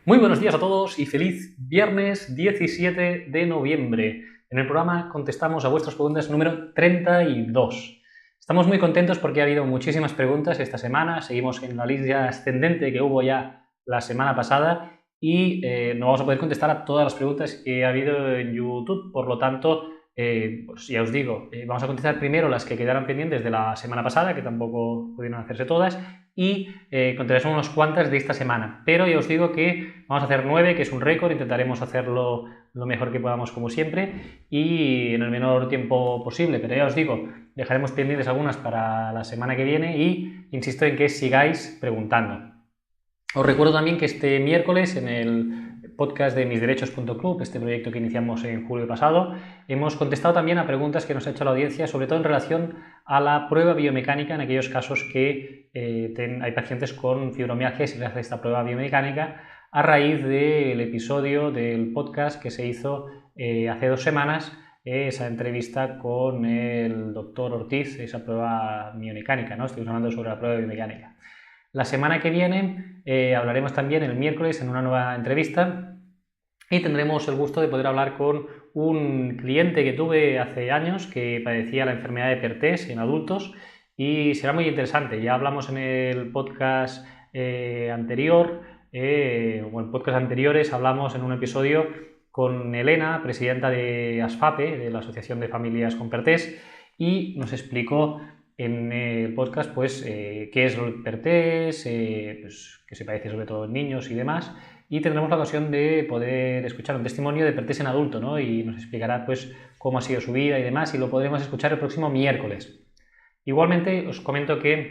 Muy buenos días a todos y feliz viernes 17 de noviembre. En el programa contestamos a vuestras preguntas número 32. Estamos muy contentos porque ha habido muchísimas preguntas esta semana. Seguimos en la línea ascendente que hubo ya la semana pasada y no vamos a poder contestar a todas las preguntas que ha habido en YouTube. Por lo tanto, pues ya os digo, vamos a contestar primero las que quedaron pendientes de la semana pasada, que tampoco pudieron hacerse todas, y contestaremos unas cuantas de esta semana. Pero ya os digo que vamos a hacer 9, que es un récord, intentaremos hacerlo lo mejor que podamos como siempre y en el menor tiempo posible. Pero ya os digo, dejaremos pendientes algunas para la semana que viene y insisto en que sigáis preguntando. Os recuerdo también que este miércoles en el podcast de misderechos.club, este proyecto que iniciamos en julio pasado, hemos contestado también a preguntas que nos ha hecho la audiencia, sobre todo en relación a la prueba biomecánica en aquellos casos que hay pacientes con fibromialgia y se les hace esta prueba biomecánica a raíz del episodio del podcast que se hizo hace 2 semanas, esa entrevista con el doctor Ortiz, esa prueba biomecánica, ¿no? Estuvimos hablando sobre la prueba biomecánica. La semana que viene hablaremos también el miércoles en una nueva entrevista y tendremos el gusto de poder hablar con un cliente que tuve hace años que padecía la enfermedad de Perthes en adultos y será muy interesante. Ya hablamos en el podcast anterior, o en podcasts anteriores hablamos en un episodio con Elena, presidenta de ASFAPE, de la Asociación de Familias con Perthes, y nos explicó en el podcast pues qué es el Perthes, pues, que se parece sobre todo en niños y demás, y tendremos la ocasión de poder escuchar un testimonio de Perthes en adulto, ¿no? Y nos explicará pues cómo ha sido su vida y demás, y lo podremos escuchar el próximo miércoles. Igualmente os comento que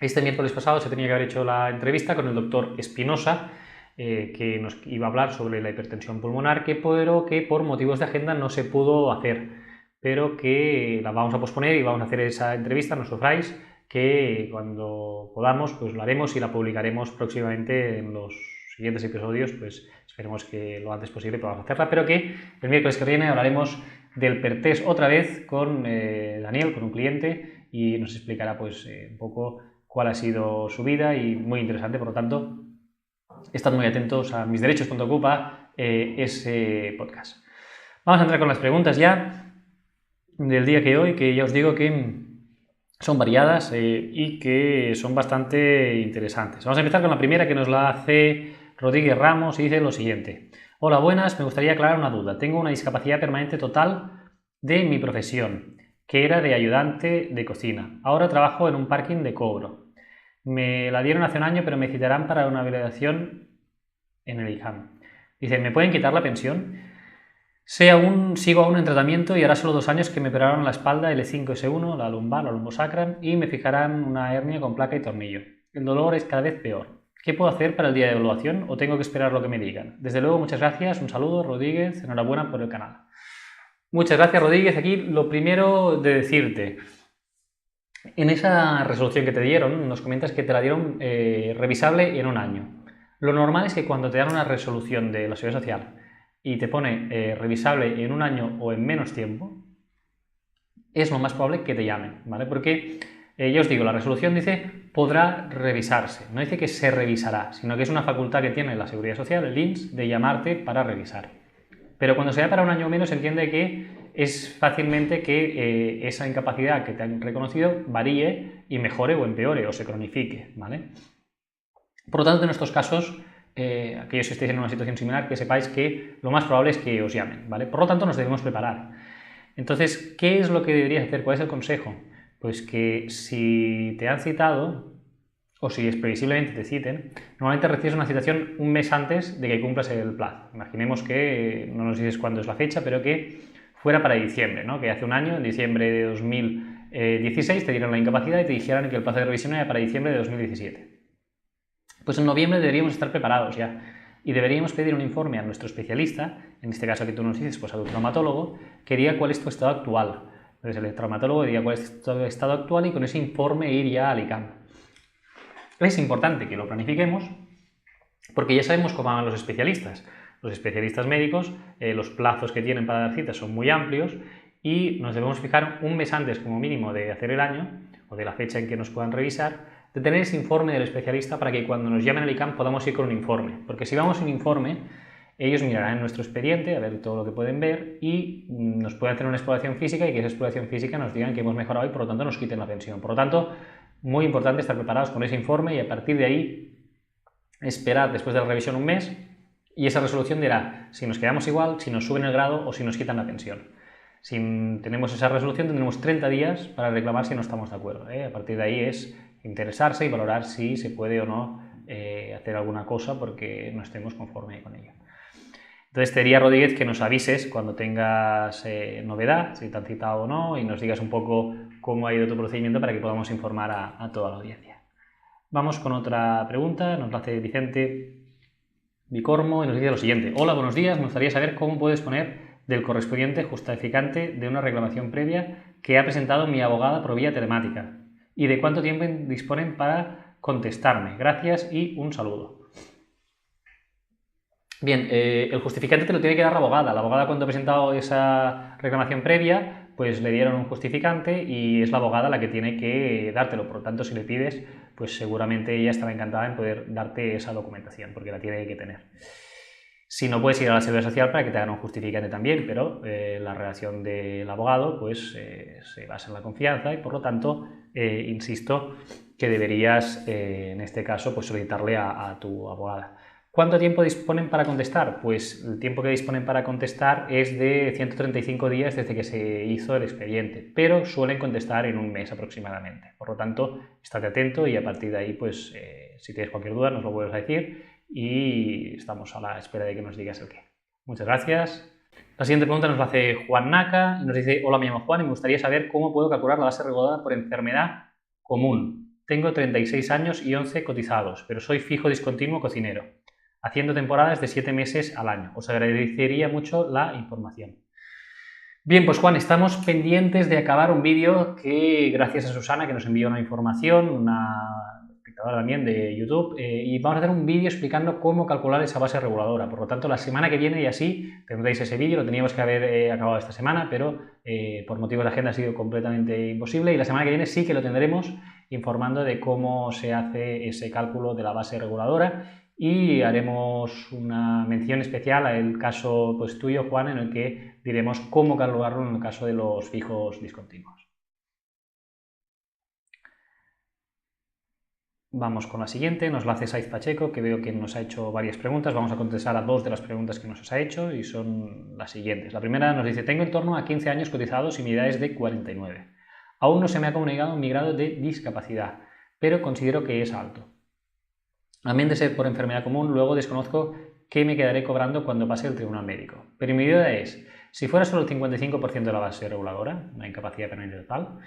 este miércoles pasado se tenía que haber hecho la entrevista con el doctor Espinosa, que nos iba a hablar sobre la hipertensión pulmonar, pero que por motivos de agenda no se pudo hacer, pero que la vamos a posponer y vamos a hacer esa entrevista, no sufráis, que cuando podamos pues la haremos y la publicaremos próximamente en los siguientes episodios, pues esperemos que lo antes posible podamos hacerla, pero que el miércoles que viene hablaremos del Perthes otra vez con Daniel, con un cliente, y nos explicará pues un poco cuál ha sido su vida y muy interesante, por lo tanto, estad muy atentos a misderechos.club a ese podcast. Vamos a entrar con las preguntas ya del día que hoy, que ya os digo que son variadas y que son bastante interesantes. Vamos a empezar con la primera, que nos la hace Rodríguez Ramos y dice lo siguiente. Hola, buenas, me gustaría aclarar una duda. Tengo una discapacidad permanente total de mi profesión, que era de ayudante de cocina. Ahora trabajo en un parking de cobro. Me la dieron hace un año, pero me citarán para una validación en el IJAM. Dice, ¿me pueden quitar la pensión? Sigo aún en tratamiento y hará solo 2 años que me operaron la espalda L5, S1, la lumbar, la lumbosacra, y me fijarán una hernia con placa y tornillo. El dolor es cada vez peor. ¿Qué puedo hacer para el día de evaluación o tengo que esperar lo que me digan? Desde luego, muchas gracias, un saludo, Rodríguez, enhorabuena por el canal. Muchas gracias, Rodríguez. Aquí lo primero de decirte, en esa resolución que te dieron, nos comentas que te la dieron revisable en un año. Lo normal es que cuando te dan una resolución de la Seguridad Social y te pone revisable en un año o en menos tiempo, es lo más probable que te llamen, ¿vale? Porque, ya os digo, la resolución dice podrá revisarse, no dice que se revisará, sino que es una facultad que tiene la Seguridad Social, el INS, de llamarte para revisar. Pero cuando se da para un año o menos, se entiende que es fácilmente que esa incapacidad que te han reconocido varíe y mejore o empeore o se cronifique, ¿vale? Por lo tanto, en estos casos, aquellos que estéis en una situación similar, que sepáis que lo más probable es que os llamen, ¿vale? Por lo tanto, nos debemos preparar. Entonces, ¿qué es lo que deberías hacer? ¿Cuál es el consejo? Pues que si te han citado, o si previsiblemente te citen, normalmente recibes una citación un mes antes de que cumplas el plazo. Imaginemos que, no nos dices cuándo es la fecha, pero que fuera para diciembre, ¿no? Que hace un año, en diciembre de 2016, te dieron la incapacidad y te dijeran que el plazo de revisión era para diciembre de 2017. Pues en noviembre deberíamos estar preparados ya y deberíamos pedir un informe a nuestro especialista, en este caso que tú nos dices, pues a tu traumatólogo, que diga cuál es tu estado actual. Entonces el traumatólogo diría cuál es tu estado actual y con ese informe ir ya al ICAM. Es importante que lo planifiquemos porque ya sabemos cómo van los especialistas. Los especialistas médicos, los plazos que tienen para dar citas son muy amplios y nos debemos fijar un mes antes como mínimo de hacer el año o de la fecha en que nos puedan revisar, de tener ese informe del especialista para que cuando nos llamen al ICAM podamos ir con un informe. Porque si vamos sin informe, ellos mirarán en nuestro expediente a ver todo lo que pueden ver y nos pueden hacer una exploración física y que esa exploración física nos digan que hemos mejorado y por lo tanto nos quiten la pensión. Por lo tanto, muy importante estar preparados con ese informe y a partir de ahí esperar después de la revisión un mes y esa resolución dirá si nos quedamos igual, si nos suben el grado o si nos quitan la pensión. Si tenemos esa resolución tendremos 30 días para reclamar si no estamos de acuerdo. A partir de ahí es interesarse y valorar si se puede o no hacer alguna cosa porque no estemos conforme con ello. Entonces te diría, Rodríguez, que nos avises cuando tengas novedad, si te han citado o no, y nos digas un poco cómo ha ido tu procedimiento para que podamos informar a toda la audiencia. Vamos con otra pregunta, nos la hace Vicente Bicormo y nos dice lo siguiente. Hola, buenos días, me gustaría saber cómo puedo disponer del correspondiente justificante de una reclamación previa que ha presentado mi abogada por vía telemática y de cuánto tiempo disponen para contestarme. Gracias y un saludo. Bien, el justificante te lo tiene que dar la abogada. La abogada, cuando ha presentado esa reclamación previa, pues le dieron un justificante y es la abogada la que tiene que dártelo. Por lo tanto, si le pides, pues seguramente ella estará encantada en poder darte esa documentación, porque la tiene que tener. Si no, puedes ir a la Seguridad Social para que te hagan un justificante también, pero la relación del abogado pues se basa en la confianza y por lo tanto, insisto, que deberías en este caso pues solicitarle a tu abogada. ¿Cuánto tiempo disponen para contestar? Pues el tiempo que disponen para contestar es de 135 días desde que se hizo el expediente, pero suelen contestar en un mes aproximadamente. Por lo tanto, estate atento y a partir de ahí, pues si tienes cualquier duda nos lo vuelves a decir y estamos a la espera de que nos digas el qué. Muchas gracias. La siguiente pregunta nos la hace Juan Naka y nos dice: hola, me llamo Juan y me gustaría saber cómo puedo calcular la base regulada por enfermedad común. Tengo 36 años y 11 cotizados, pero soy fijo discontinuo cocinero, haciendo temporadas de 7 meses al año. Os agradecería mucho la información. Bien, pues Juan, estamos pendientes de acabar un vídeo que, gracias a Susana, que nos envió una información, una espectadora también de YouTube, y vamos a hacer un vídeo explicando cómo calcular esa base reguladora. Por lo tanto, la semana que viene y así tendréis ese vídeo. Lo teníamos que haber acabado esta semana, pero por motivos de agenda ha sido completamente imposible y la semana que viene sí que lo tendremos informando de cómo se hace ese cálculo de la base reguladora. Y haremos una mención especial al caso pues, tuyo, Juan, en el que diremos cómo calcularlo en el caso de los fijos discontinuos. Vamos con la siguiente, nos la hace Saiz Pacheco, que veo que nos ha hecho varias preguntas. Vamos a contestar a 2 de las preguntas que nos ha hecho y son las siguientes. La primera nos dice: tengo en torno a 15 años cotizados y mi edad es de 49. Aún no se me ha comunicado mi grado de discapacidad, pero considero que es alto. También de ser por enfermedad común, luego desconozco qué me quedaré cobrando cuando pase el tribunal médico. Pero mi duda es, si fuera solo el 55% de la base reguladora, la incapacidad permanente total,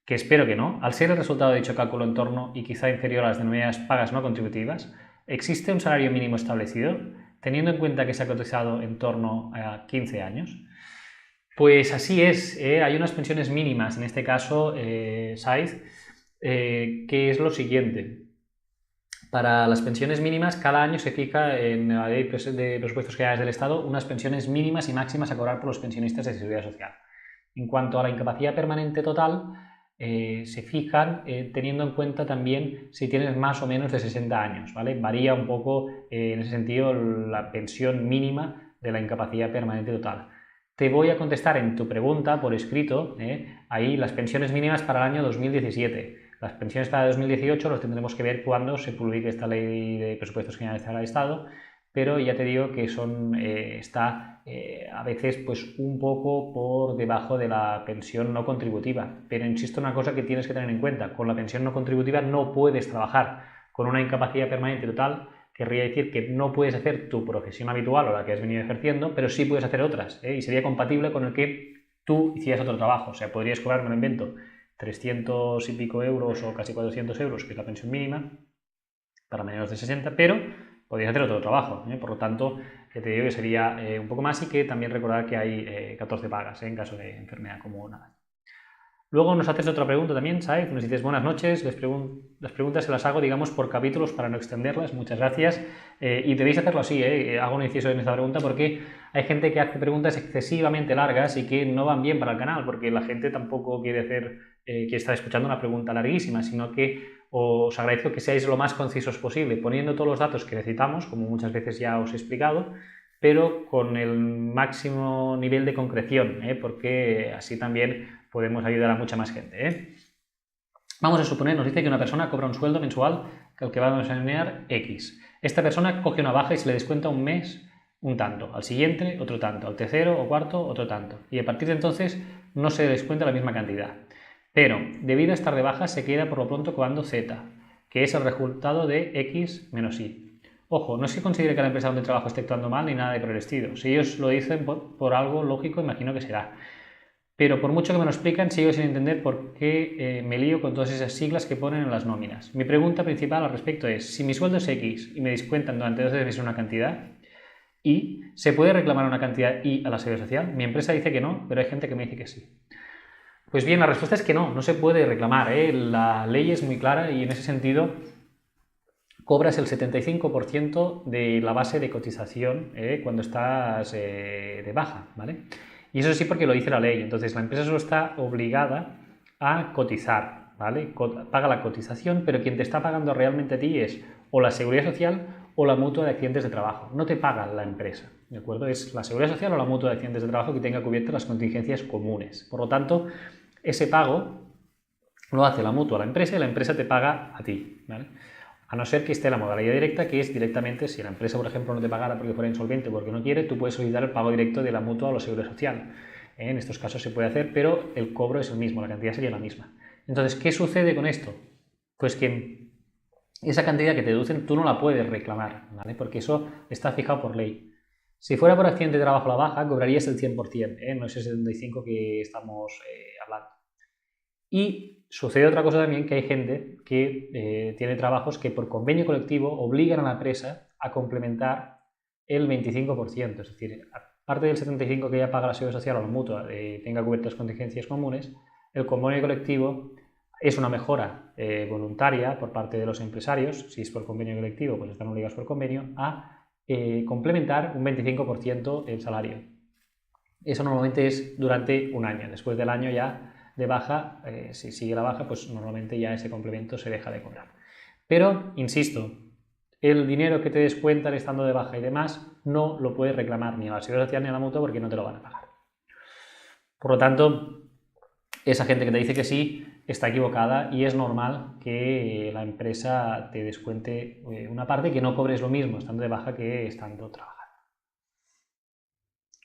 que espero que no, al ser el resultado de dicho cálculo en torno y quizá inferior a las denominadas pagas no contributivas, ¿existe un salario mínimo establecido, teniendo en cuenta que se ha cotizado en torno a 15 años? Pues así es, hay unas pensiones mínimas, en este caso, Saiz, que es lo siguiente. Para las pensiones mínimas, cada año se fija en la Ley de Presupuestos Generales del Estado unas pensiones mínimas y máximas a cobrar por los pensionistas de Seguridad Social. En cuanto a la incapacidad permanente total, se fijan teniendo en cuenta también si tienes más o menos de 60 años, ¿vale? Varía un poco en ese sentido la pensión mínima de la incapacidad permanente total. Te voy a contestar en tu pregunta por escrito, ahí las pensiones mínimas para el año 2017. Las pensiones para 2018 los tendremos que ver cuando se publique esta Ley de Presupuestos Generales del Estado, pero ya te digo que está a veces pues un poco por debajo de la pensión no contributiva. Pero insisto en una cosa que tienes que tener en cuenta: con la pensión no contributiva no puedes trabajar. Con una incapacidad permanente total querría decir que no puedes hacer tu profesión habitual o la que has venido ejerciendo, pero sí puedes hacer otras, y sería compatible con el que tú hicieras otro trabajo. O sea, podrías cobrar, me lo invento, 300 y pico euros o casi 400 euros, que es la pensión mínima, para menores de 60, pero podrías hacer otro trabajo. Por lo tanto, te digo que sería un poco más y que también recordar que hay 14 pagas en caso de enfermedad común. Luego nos haces otra pregunta también, Saiz, nos dices: buenas noches, las preguntas se las hago, digamos, por capítulos para no extenderlas, muchas gracias. Y debéis hacerlo así, hago un inciso en esta pregunta porque Hay gente que hace preguntas excesivamente largas y que no van bien para el canal, porque la gente tampoco quiere hacer, que está escuchando una pregunta larguísima, sino que os agradezco que seáis lo más concisos posible, poniendo todos los datos que necesitamos, como muchas veces ya os he explicado, pero con el máximo nivel de concreción, porque así también podemos ayudar a mucha más gente. Vamos a suponer, nos dice que una persona cobra un sueldo mensual que el que vamos a denominar X. Esta persona coge una baja y se le descuenta un mes un tanto, al siguiente otro tanto, al tercero o cuarto otro tanto, y a partir de entonces no se descuenta la misma cantidad. Pero, debido a estar de baja, se queda por lo pronto cobrando Z, que es el resultado de X menos Y. Ojo, no es que considere que la empresa donde trabajo esté actuando mal ni nada de por el estilo. Si ellos lo dicen por algo lógico, imagino que será. Pero por mucho que me lo explican, sigo sin entender por qué me lío con todas esas siglas que ponen en las nóminas. Mi pregunta principal al respecto es, si mi sueldo es X y me descuentan durante 12 meses una cantidad, ¿y se puede reclamar una cantidad Y a la Seguridad Social? Mi empresa dice que no, pero hay gente que me dice que sí. Pues bien, la respuesta es que no se puede reclamar. La ley es muy clara y en ese sentido cobras el 75% de la base de cotización cuando estás de baja, ¿vale? Y eso sí porque lo dice la ley. Entonces la empresa solo está obligada a cotizar, ¿vale? Paga la cotización, pero quien te está pagando realmente a ti es o la Seguridad Social o la Mutua de Accidentes de Trabajo. No te paga la empresa, ¿de acuerdo? Es la Seguridad Social o la Mutua de Accidentes de Trabajo que tenga cubiertas las contingencias comunes. Por lo tanto, ese pago lo hace la Mutua a la empresa y la empresa te paga a ti, ¿vale? A no ser que esté la modalidad directa, que es directamente, si la empresa, por ejemplo, no te pagara porque fuera insolvente o porque no quiere, tú puedes solicitar el pago directo de la Mutua o la Seguridad Social. En estos casos se puede hacer, pero el cobro es el mismo, la cantidad sería la misma. Entonces, ¿qué sucede con esto? Pues que esa cantidad que te deducen tú no la puedes reclamar, ¿vale? Porque eso está fijado por ley. Si fuera por accidente de trabajo a la baja, cobrarías el 100%, no es el 75% que estamos hablando. Y sucede otra cosa también, que hay gente que tiene trabajos que por convenio colectivo obligan a la empresa a complementar el 25%, es decir, aparte del 75% que ya paga la Seguridad Social o la Mutua, tenga cubiertas contingencias comunes, el convenio colectivo es una mejora voluntaria por parte de los empresarios, si es por convenio colectivo, pues están obligados por convenio, a complementar un 25% el salario. Eso normalmente es durante un año, después del año ya de baja, si sigue la baja, pues normalmente ya ese complemento se deja de cobrar. Pero, insisto, el dinero que te descuentan estando de baja y demás no lo puedes reclamar ni a la Seguridad Social ni a la Mutua porque no te lo van a pagar. Por lo tanto, esa gente que te dice que sí está equivocada y es normal que la empresa te descuente una parte, que no cobres lo mismo estando de baja que estando trabajando.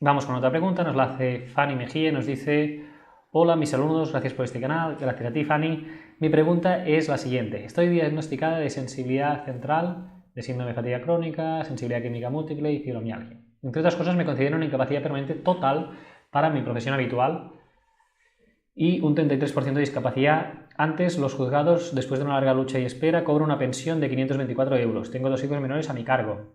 Vamos con otra pregunta, nos la hace Fanny Mejía, nos dice: hola mis alumnos, gracias por este canal, gracias a ti Fanny. Mi pregunta es la siguiente: estoy diagnosticada de sensibilidad central, de síndrome de fatiga crónica, sensibilidad química múltiple y fibromialgia. Entre otras cosas me considero una incapacidad permanente total para mi profesión habitual y un 33% de discapacidad. Antes, los juzgados, después de una larga lucha y espera, cobro una pensión de 524 euros. Tengo 2 hijos menores a mi cargo.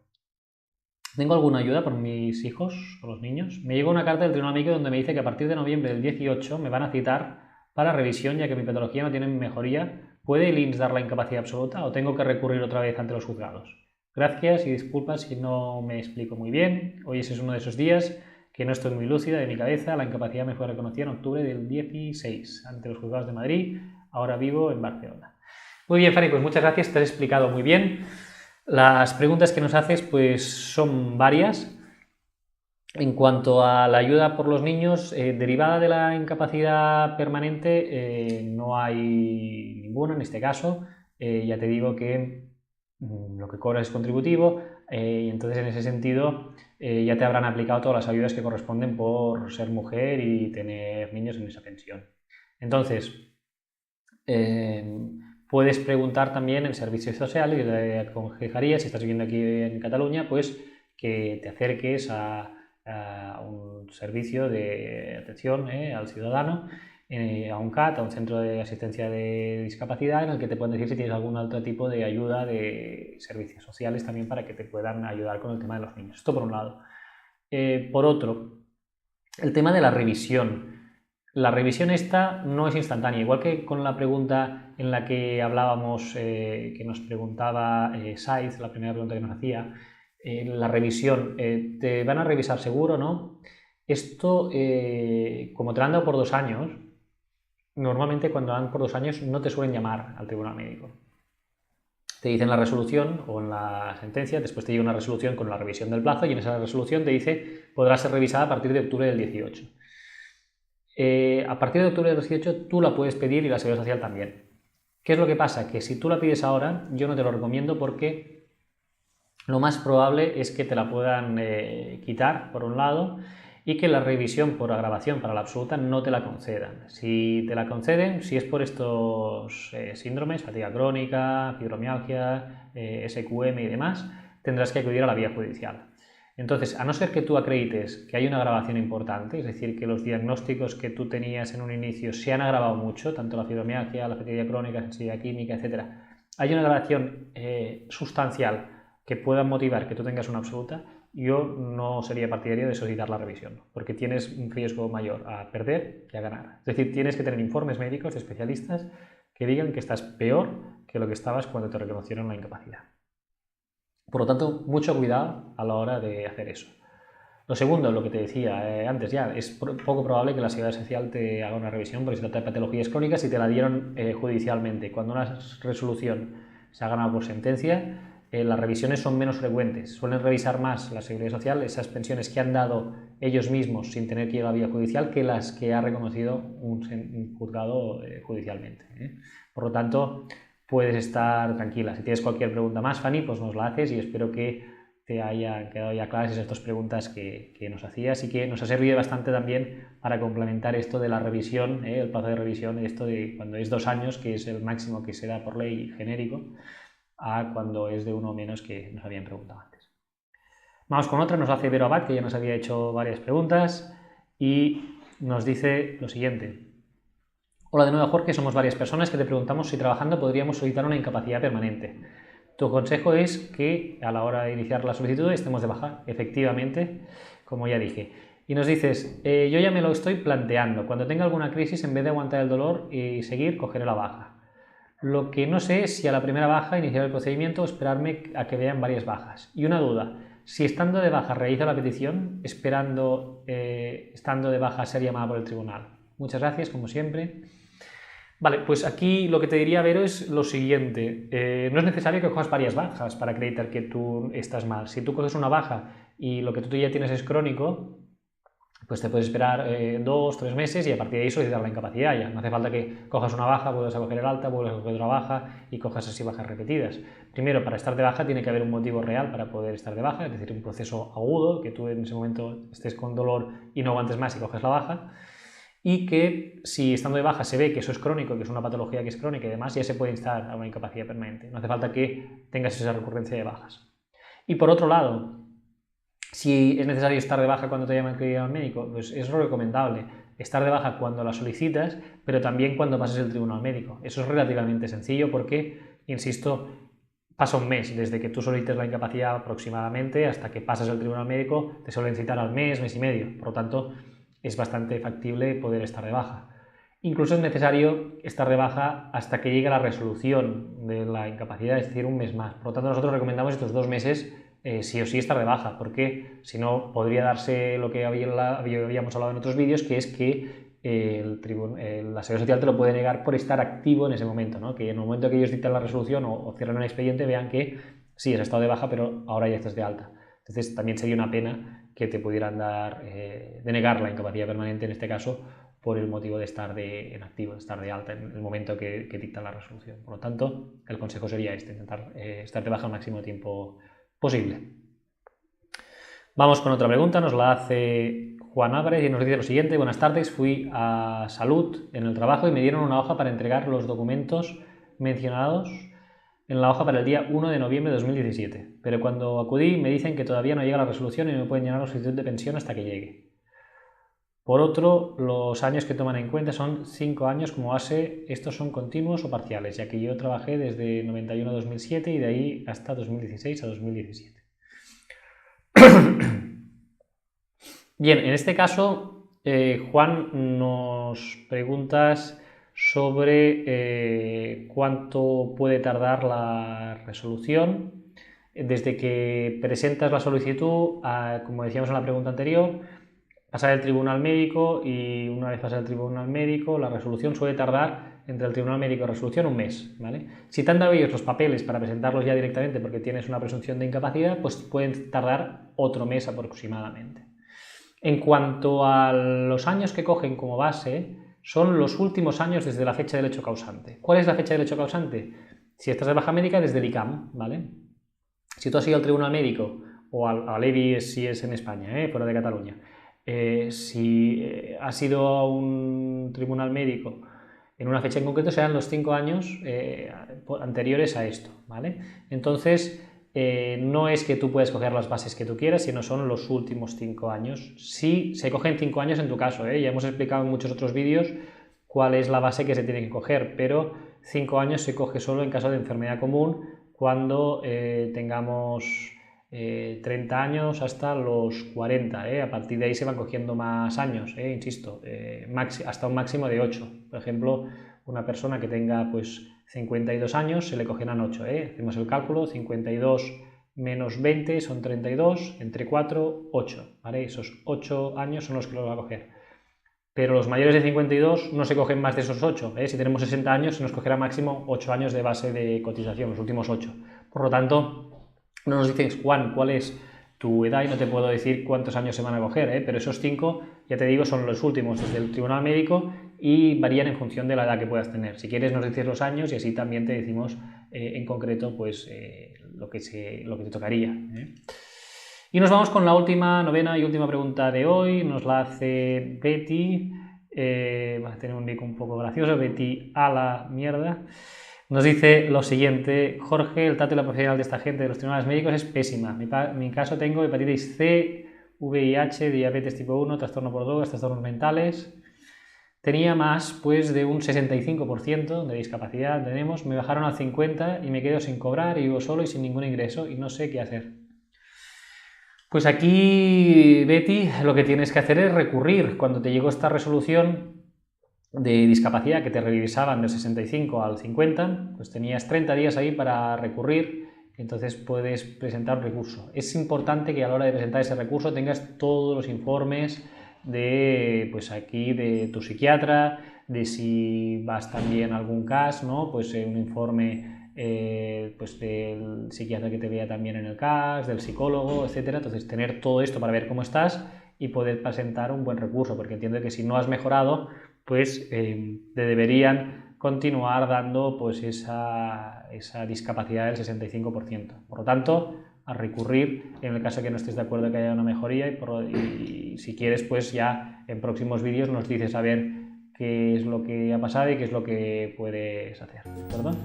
¿Tengo alguna ayuda por mis hijos, por los niños? Me llegó una carta del Tribunal Médico donde me dice que a partir de noviembre del 18 me van a citar para revisión, ya que mi patología no tiene mejoría. ¿Puede el INSS dar la incapacidad absoluta o tengo que recurrir otra vez ante los juzgados? Gracias y disculpas si no me explico muy bien. Hoy ese es uno de esos días que no estoy muy lúcida de mi cabeza. La incapacidad me fue reconocida en octubre del 16 ante los juzgados de Madrid. Ahora vivo en Barcelona. Muy bien, Fanny, pues muchas gracias, te has explicado muy bien. Las preguntas que nos haces pues son varias. En cuanto a la ayuda por los niños, derivada de la incapacidad permanente, no hay ninguna en este caso. Ya te digo que lo que cobras es contributivo y entonces en ese sentido ya te habrán aplicado todas las ayudas que corresponden por ser mujer y tener niños en esa pensión. Entonces, puedes preguntar también en servicios sociales, y te aconsejaría, si estás viviendo aquí en Cataluña, pues que te acerques a un servicio de atención al ciudadano, a un CAT, a un centro de asistencia de discapacidad, en el que te pueden decir si tienes algún otro tipo de ayuda de servicios sociales también para que te puedan ayudar con el tema de los niños. Esto por un lado. Por otro, el tema de la revisión. La revisión esta no es instantánea, igual que con la pregunta en la que hablábamos, que nos preguntaba Saiz, la primera pregunta que nos hacía. la revisión, ¿te van a revisar seguro, no? Esto, como te lo han dado por 2 años, normalmente cuando dan por 2 años no te suelen llamar al tribunal médico. Te dicen la resolución o en la sentencia, después te llega una resolución con la revisión del plazo y en esa resolución te dice podrá ser revisada a partir de octubre del 18. A partir de octubre del 18 tú la puedes pedir y la Seguridad Social también. ¿Qué es lo que pasa? Que si tú la pides ahora, yo no te lo recomiendo porque lo más probable es que te la puedan quitar, por un lado, y que la revisión por agravación para la absoluta no te la concedan. Si te la conceden, si es por estos síndromes, fatiga crónica, fibromialgia, SQM y demás, tendrás que acudir a la vía judicial. Entonces, a no ser que tú acredites que hay una agravación importante, es decir, que los diagnósticos que tú tenías en un inicio se han agravado mucho, tanto la fibromialgia, la fatiga crónica, sensibilidad química, etc., hay una agravación sustancial que pueda motivar que tú tengas una absoluta, yo no sería partidario de solicitar la revisión, porque tienes un riesgo mayor a perder que a ganar. Es decir, tienes que tener informes médicos de especialistas que digan que estás peor que lo que estabas cuando te reconocieron la incapacidad. Por lo tanto, mucho cuidado a la hora de hacer eso. Lo segundo, lo que te decía antes ya, es poco probable que la Seguridad Social te haga una revisión porque se trata de patologías crónicas y te la dieron judicialmente. Cuando una resolución se ha ganado por sentencia, las revisiones son menos frecuentes. Suelen revisar más la Seguridad Social esas pensiones que han dado ellos mismos sin tener que ir a la vía judicial que las que ha reconocido un juzgado judicialmente. Por lo tanto, puedes estar tranquila. Si tienes cualquier pregunta más, Fanny, pues nos la haces y espero que te hayan quedado ya claras esas 2 preguntas que nos hacías y que nos ha servido bastante también para complementar esto de la revisión, el plazo de revisión, esto de cuando es 2 años, que es el máximo que se da por ley genérico, a cuando es de 1 o menos que nos habían preguntado antes. Vamos con otra, nos hace Vero Abad, que ya nos había hecho varias preguntas y nos dice lo siguiente. Hola de nuevo, Jorge, somos varias personas que te preguntamos si trabajando podríamos solicitar una incapacidad permanente. Tu consejo es que a la hora de iniciar la solicitud estemos de baja, efectivamente, como ya dije. Y nos dices, yo ya me lo estoy planteando, cuando tenga alguna crisis, en vez de aguantar el dolor y seguir, cogeré la baja. Lo que no sé es si a la primera baja iniciar el procedimiento o esperarme a que vean varias bajas. Y una duda, si estando de baja realiza la petición, estando de baja ser llamada por el tribunal. Muchas gracias, como siempre. Vale, pues aquí lo que te diría, Vero, es lo siguiente. No es necesario que cojas varias bajas para acreditar que tú estás mal. Si tú coges una baja y lo que tú ya tienes es crónico, pues te puedes esperar 2 o 3 meses y a partir de ahí solicitar la incapacidad ya. No hace falta que cojas una baja, vuelvas a coger el alta, vuelvas a coger otra baja y cojas así bajas repetidas. Primero, para estar de baja tiene que haber un motivo real para poder estar de baja, es decir, un proceso agudo, que tú en ese momento estés con dolor y no aguantes más y coges la baja. Y que si estando de baja se ve que eso es crónico, que es una patología que es crónica y demás, ya se puede instar a una incapacidad permanente. No hace falta que tengas esa recurrencia de bajas. Y por otro lado, si es necesario estar de baja cuando te llaman al médico, pues es lo recomendable. Estar de baja cuando la solicitas, pero también cuando pases el tribunal médico. Eso es relativamente sencillo porque, insisto, pasa un mes desde que tú solicites la incapacidad aproximadamente hasta que pasas el tribunal médico, te suelen citar al mes y medio. Por lo tanto, es bastante factible poder estar de baja. Incluso es necesario estar de baja hasta que llegue la resolución de la incapacidad, es decir, un mes más. Por lo tanto, nosotros recomendamos estos 2 meses sí o sí estar de baja, porque si no podría darse lo que habíamos hablado en otros vídeos, que es que la Seguridad Social te lo puede negar por estar activo en ese momento, ¿no? Que en el momento que ellos dictan la resolución o cierran el expediente vean que sí, has estado de baja, pero ahora ya estás de alta. Entonces también sería una pena que te pudieran denegar la incapacidad permanente en este caso por el motivo de estar en activo, de estar de alta en el momento que dictan la resolución. Por lo tanto, el consejo sería intentar estar de baja el máximo tiempo posible. Vamos con otra pregunta, nos la hace Juan Álvarez y nos dice lo siguiente. Buenas tardes, fui a Salud en el trabajo y me dieron una hoja para entregar los documentos mencionados en la hoja para el día 1 de noviembre de 2017, pero cuando acudí me dicen que todavía no llega la resolución y no me pueden llenar la solicitud de pensión hasta que llegue. Por otro, los años que toman en cuenta son 5 años como base, estos son continuos o parciales, ya que yo trabajé desde 91 a 2007 y de ahí hasta 2016 a 2017. Bien, en este caso, Juan, nos preguntas sobre cuánto puede tardar la resolución desde que presentas la solicitud, como decíamos en la pregunta anterior, pasar el tribunal médico, y una vez pasado el tribunal médico, la resolución suele tardar entre el tribunal médico y resolución un mes, ¿vale? Si te han dado ellos los papeles para presentarlos ya directamente porque tienes una presunción de incapacidad, pues pueden tardar otro mes aproximadamente. En cuanto a los años que cogen como base, son los últimos años desde la fecha del hecho causante. ¿Cuál es la fecha del hecho causante? Si estás de baja médica, desde el ICAM, ¿vale? Si tú has ido al tribunal médico o al EBI si es en España, fuera de Cataluña, si has ido a un tribunal médico en una fecha en concreto, serán los 5 años anteriores a esto, ¿vale? Entonces, no es que tú puedas coger las bases que tú quieras, sino son los últimos 5 años. Sí, se cogen 5 años en tu caso, ya hemos explicado en muchos otros vídeos cuál es la base que se tiene que coger, pero 5 años se coge solo en caso de enfermedad común, cuando tengamos 30 años hasta los 40, a partir de ahí se van cogiendo más años, insisto, hasta un máximo de 8. Por ejemplo, una persona que tenga pues 52 años se le cogerán 8, hacemos el cálculo, 52 menos 20 son 32, entre 4, 8, ¿vale? Esos 8 años son los que los va a coger. Pero los mayores de 52 no se cogen más de esos 8, Si tenemos 60 años se nos cogerá máximo 8 años de base de cotización, los últimos 8. Por lo tanto, no nos dicen, Juan, cuál es tu edad y no te puedo decir cuántos años se van a coger, pero esos 5, ya te digo, son los últimos desde el tribunal médico y varían en función de la edad que puedas tener. Si quieres nos dices los años y así también te decimos en concreto pues, lo que te tocaría. Y nos vamos con la novena y última pregunta de hoy. Nos la hace Betty, va a tener un nick un poco gracioso, Betty a la mierda. Nos dice lo siguiente: Jorge, el trato y la profesional de esta gente de los tribunales médicos es pésima. En mi caso tengo hepatitis C, VIH, diabetes tipo 1, trastorno por drogas, trastornos mentales. Tenía más pues de un 65% de discapacidad, me bajaron al 50% y me quedo sin cobrar y vivo solo y sin ningún ingreso y no sé qué hacer. Pues aquí, Betty, lo que tienes que hacer es recurrir. Cuando te llegó esta resolución de discapacidad que te revisaban del 65 al 50, pues tenías 30 días ahí para recurrir, entonces puedes presentar un recurso. Es importante que a la hora de presentar ese recurso tengas todos los informes de, pues aquí, de tu psiquiatra, de si vas también a algún CAS, ¿no? Pues un informe pues del psiquiatra que te vea también en el CAS, del psicólogo, etcétera. Entonces tener todo esto para ver cómo estás y poder presentar un buen recurso, porque entiendo que si no has mejorado, pues te deberían continuar dando pues esa discapacidad del 65%. Por lo tanto, a recurrir en el caso que no estés de acuerdo que haya una mejoría y si quieres pues ya en próximos vídeos nos dices a ver qué es lo que ha pasado y qué es lo que puedes hacer, ¿de acuerdo?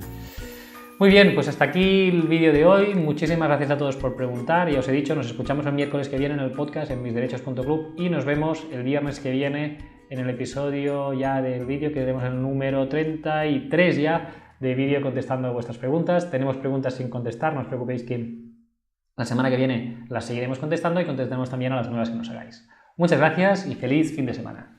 Muy bien, pues hasta aquí el vídeo de hoy. Muchísimas gracias a todos por preguntar. Ya os he dicho, nos escuchamos el miércoles que viene en el podcast en misderechos.club y nos vemos el viernes que viene en el episodio ya del vídeo, que tenemos el número 33 ya de vídeo contestando vuestras preguntas. Tenemos preguntas sin contestar, no os preocupéis que la semana que viene las seguiremos contestando y contestaremos también a las nuevas que nos hagáis. Muchas gracias y feliz fin de semana.